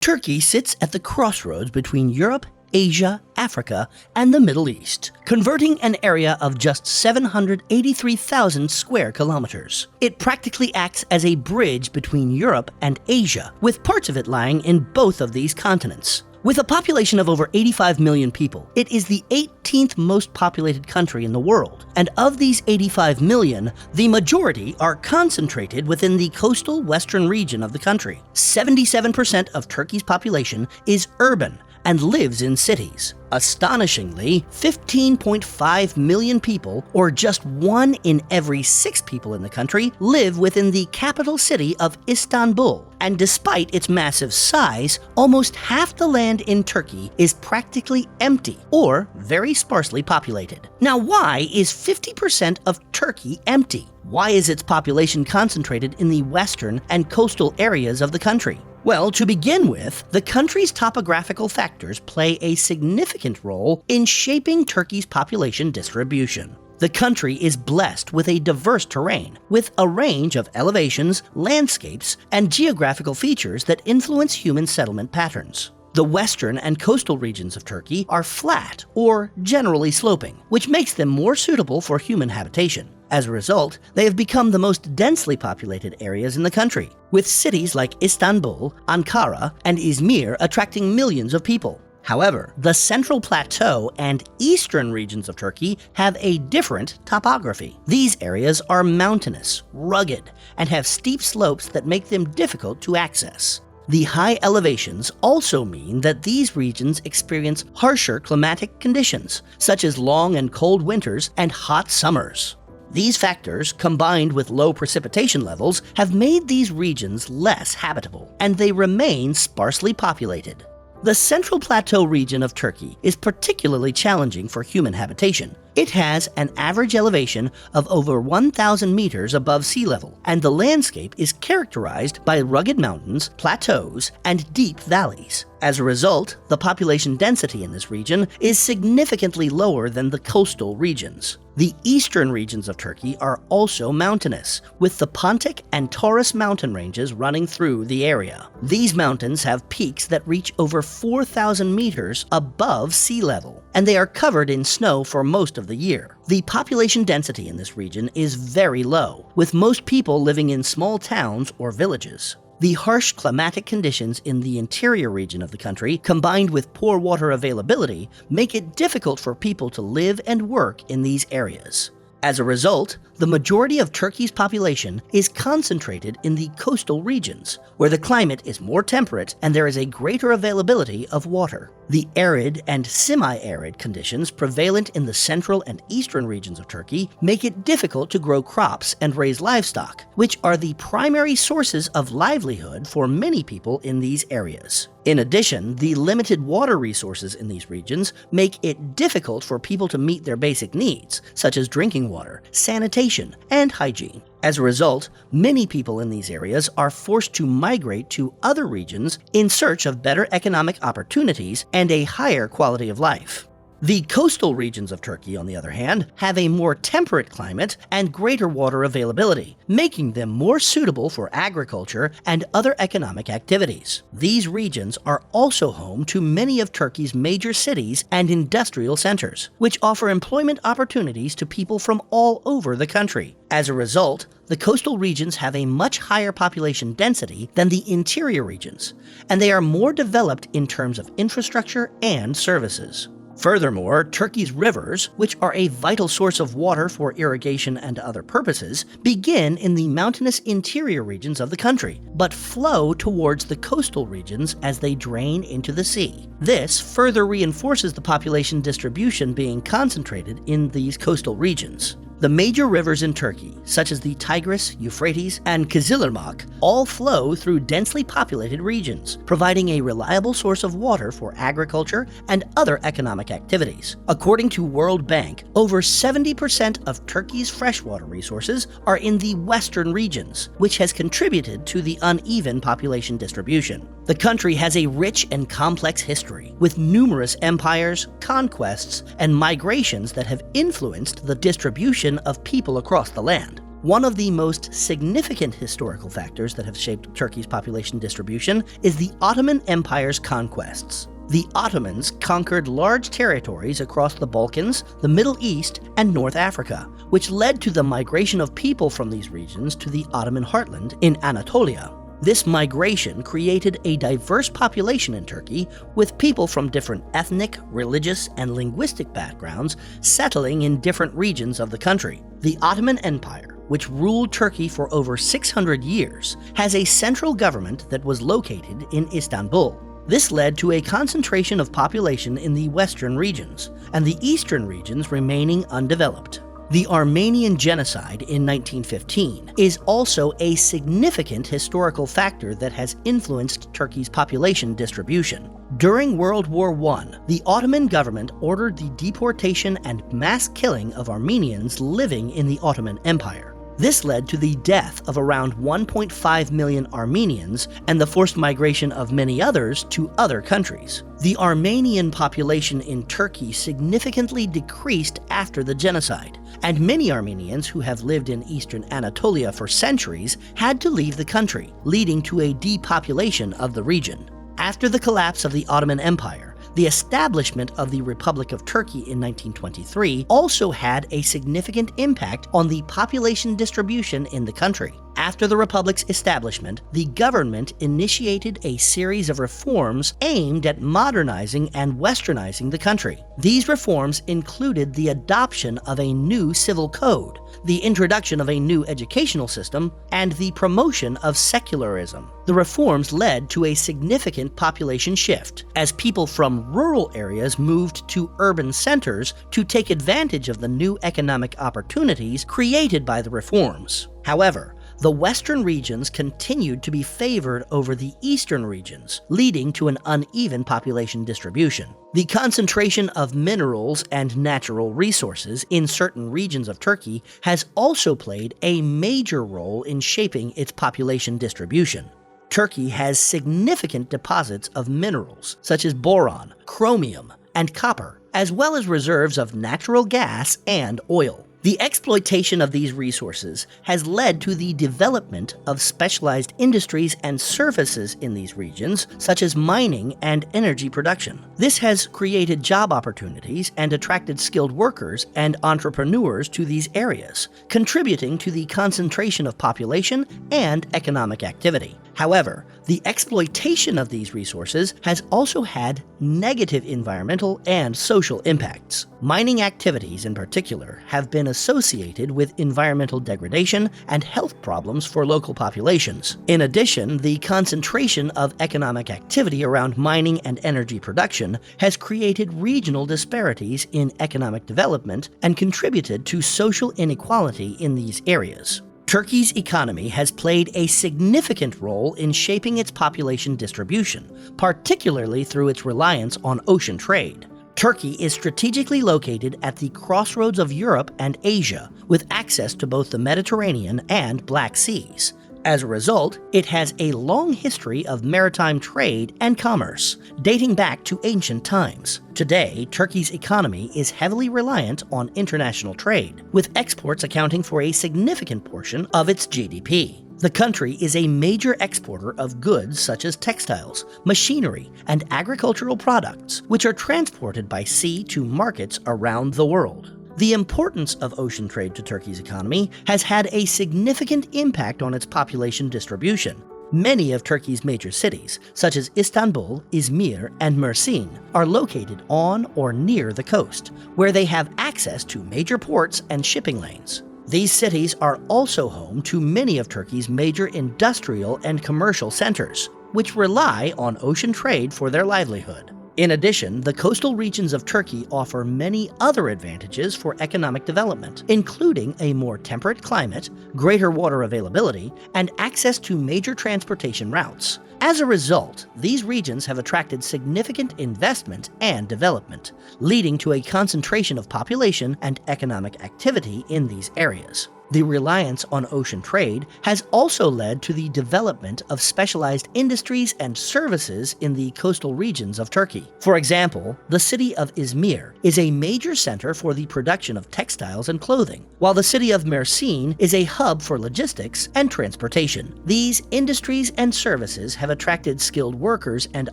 Turkey sits at the crossroads between Europe, Asia, Africa, and the Middle East, converting an area of just 783,000 square kilometers. It practically acts as a bridge between Europe and Asia, with parts of it lying in both of these continents. With a population of over 85 million people, it is the 18th most populated country in the world. And of these 85 million, the majority are concentrated within the coastal western region of the country. 77% of Turkey's population is urban and lives in cities. Astonishingly, 15.5 million people, or just 1 in every 6 people in the country, live within the capital city of Istanbul. And despite its massive size, almost half the land in Turkey is practically empty or very sparsely populated. Now, why is 50% of Turkey empty? Why is its population concentrated in the western and coastal areas of the country? Well, to begin with, the country's topographical factors play a significant role in shaping Turkey's population distribution. The country is blessed with a diverse terrain, with a range of elevations, landscapes, and geographical features that influence human settlement patterns. The western and coastal regions of Turkey are flat or generally sloping, which makes them more suitable for human habitation. As a result, they have become the most densely populated areas in the country, with cities like Istanbul, Ankara, and Izmir attracting millions of people. However, the central plateau and eastern regions of Turkey have a different topography. These areas are mountainous, rugged, and have steep slopes that make them difficult to access. The high elevations also mean that these regions experience harsher climatic conditions, such as long and cold winters and hot summers. These factors, combined with low precipitation levels, have made these regions less habitable, and they remain sparsely populated. The Central Plateau region of Turkey is particularly challenging for human habitation. It has an average elevation of over 1,000 meters above sea level, and the landscape is characterized by rugged mountains, plateaus, and deep valleys. As a result, the population density in this region is significantly lower than the coastal regions. The eastern regions of Turkey are also mountainous, with the Pontic and Taurus mountain ranges running through the area. These mountains have peaks that reach over 4,000 meters above sea level, and they are covered in snow for most of the year. The population density in this region is very low, with most people living in small towns or villages. The harsh climatic conditions in the interior region of the country, combined with poor water availability, make it difficult for people to live and work in these areas. As a result, the majority of Turkey's population is concentrated in the coastal regions, where the climate is more temperate and there is a greater availability of water. The arid and semi-arid conditions prevalent in the central and eastern regions of Turkey make it difficult to grow crops and raise livestock, which are the primary sources of livelihood for many people in these areas. In addition, the limited water resources in these regions make it difficult for people to meet their basic needs, such as drinking water, sanitation, and hygiene. As a result, many people in these areas are forced to migrate to other regions in search of better economic opportunities and a higher quality of life. The coastal regions of Turkey, on the other hand, have a more temperate climate and greater water availability, making them more suitable for agriculture and other economic activities. These regions are also home to many of Turkey's major cities and industrial centers, which offer employment opportunities to people from all over the country. As a result, the coastal regions have a much higher population density than the interior regions, and they are more developed in terms of infrastructure and services. Furthermore, Turkey's rivers, which are a vital source of water for irrigation and other purposes, begin in the mountainous interior regions of the country, but flow towards the coastal regions as they drain into the sea. This further reinforces the population distribution being concentrated in these coastal regions. The major rivers in Turkey, such as the Tigris, Euphrates, and Kızılırmak, all flow through densely populated regions, providing a reliable source of water for agriculture and other economic activities. According to World Bank, over 70% of Turkey's freshwater resources are in the western regions, which has contributed to the uneven population distribution. The country has a rich and complex history, with numerous empires, conquests, and migrations that have influenced the distribution of people across the land. One of the most significant historical factors that have shaped Turkey's population distribution is the Ottoman Empire's conquests. The Ottomans conquered large territories across the Balkans, the Middle East, and North Africa, which led to the migration of people from these regions to the Ottoman heartland in Anatolia. This migration created a diverse population in Turkey, with people from different ethnic, religious, and linguistic backgrounds settling in different regions of the country. The Ottoman Empire, which ruled Turkey for over 600 years, has a central government that was located in Istanbul. This led to a concentration of population in the western regions, and the eastern regions remaining undeveloped. The Armenian genocide in 1915 is also a significant historical factor that has influenced Turkey's population distribution. During World War I, the Ottoman government ordered the deportation and mass killing of Armenians living in the Ottoman Empire. This led to the death of around 1.5 million Armenians and the forced migration of many others to other countries. The Armenian population in Turkey significantly decreased after the genocide, and many Armenians who have lived in eastern Anatolia for centuries had to leave the country, leading to a depopulation of the region. After the collapse of the Ottoman Empire, the establishment of the Republic of Turkey in 1923 also had a significant impact on the population distribution in the country. After the Republic's establishment, the government initiated a series of reforms aimed at modernizing and westernizing the country. These reforms included the adoption of a new civil code, the introduction of a new educational system, and the promotion of secularism. The reforms led to a significant population shift, as people from rural areas moved to urban centers to take advantage of the new economic opportunities created by the reforms. However, the western regions continued to be favored over the eastern regions, leading to an uneven population distribution. The concentration of minerals and natural resources in certain regions of Turkey has also played a major role in shaping its population distribution. Turkey has significant deposits of minerals such as boron, chromium, and copper, as well as reserves of natural gas and oil. The exploitation of these resources has led to the development of specialized industries and services in these regions, such as mining and energy production. This has created job opportunities and attracted skilled workers and entrepreneurs to these areas, contributing to the concentration of population and economic activity. However, the exploitation of these resources has also had negative environmental and social impacts. Mining activities in particular have been associated with environmental degradation and health problems for local populations. In addition, the concentration of economic activity around mining and energy production has created regional disparities in economic development and contributed to social inequality in these areas. Turkey's economy has played a significant role in shaping its population distribution, particularly through its reliance on ocean trade. Turkey is strategically located at the crossroads of Europe and Asia, with access to both the Mediterranean and Black Seas. As a result, it has a long history of maritime trade and commerce, dating back to ancient times. Today, Turkey's economy is heavily reliant on international trade, with exports accounting for a significant portion of its GDP. The country is a major exporter of goods such as textiles, machinery, and agricultural products, which are transported by sea to markets around the world. The importance of ocean trade to Turkey's economy has had a significant impact on its population distribution. Many of Turkey's major cities, such as Istanbul, Izmir, and Mersin, are located on or near the coast, where they have access to major ports and shipping lanes. These cities are also home to many of Turkey's major industrial and commercial centers, which rely on ocean trade for their livelihood. In addition, the coastal regions of Turkey offer many other advantages for economic development, including a more temperate climate, greater water availability, and access to major transportation routes. As a result, these regions have attracted significant investment and development, leading to a concentration of population and economic activity in these areas. The reliance on ocean trade has also led to the development of specialized industries and services in the coastal regions of Turkey. For example, the city of Izmir is a major center for the production of textiles and clothing, while the city of Mersin is a hub for logistics and transportation. These industries and services have attracted skilled workers and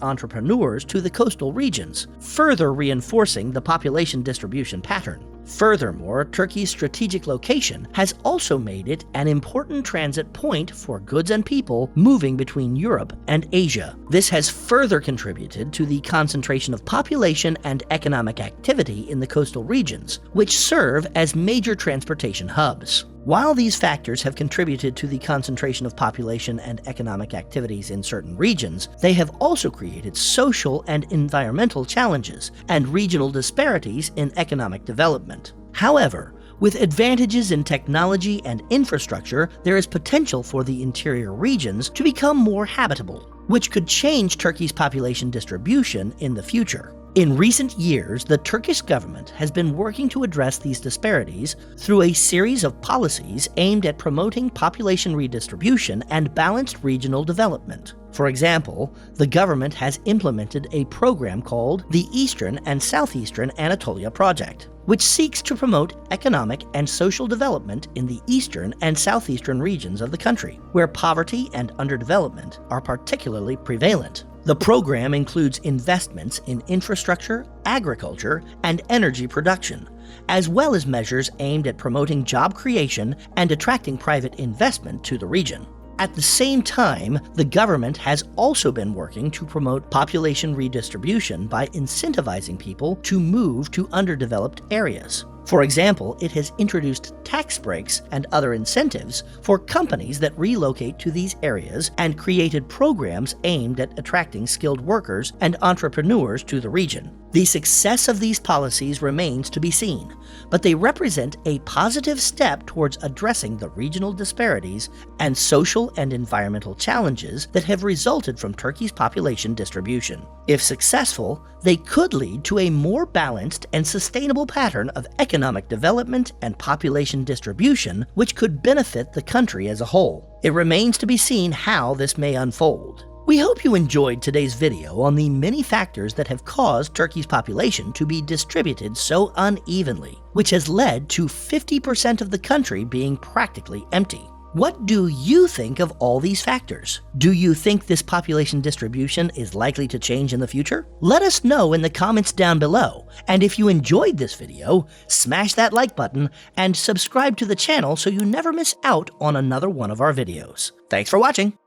entrepreneurs to the coastal regions, further reinforcing the population distribution pattern. Furthermore, Turkey's strategic location has also made it an important transit point for goods and people moving between Europe and Asia. This has further contributed to the concentration of population and economic activity in the coastal regions, which serve as major transportation hubs. While these factors have contributed to the concentration of population and economic activities in certain regions, they have also created social and environmental challenges and regional disparities in economic development. However, with advantages in technology and infrastructure, there is potential for the interior regions to become more habitable, which could change Turkey's population distribution in the future. In recent years, the Turkish government has been working to address these disparities through a series of policies aimed at promoting population redistribution and balanced regional development. For example, the government has implemented a program called the Eastern and Southeastern Anatolia Project, which seeks to promote economic and social development in the eastern and southeastern regions of the country, where poverty and underdevelopment are particularly prevalent. The program includes investments in infrastructure, agriculture, and energy production, as well as measures aimed at promoting job creation and attracting private investment to the region. At the same time, the government has also been working to promote population redistribution by incentivizing people to move to underdeveloped areas. For example, it has introduced tax breaks and other incentives for companies that relocate to these areas and created programs aimed at attracting skilled workers and entrepreneurs to the region. The success of these policies remains to be seen, but they represent a positive step towards addressing the regional disparities and social and environmental challenges that have resulted from Turkey's population distribution. If successful, they could lead to a more balanced and sustainable pattern of economic development and population distribution, which could benefit the country as a whole. It remains to be seen how this may unfold. We hope you enjoyed today's video on the many factors that have caused Turkey's population to be distributed so unevenly, which has led to 50% of the country being practically empty. What do you think of all these factors? Do you think this population distribution is likely to change in the future? Let us know in the comments down below, and if you enjoyed this video, smash that like button and subscribe to the channel so you never miss out on another one of our videos. Thanks for watching!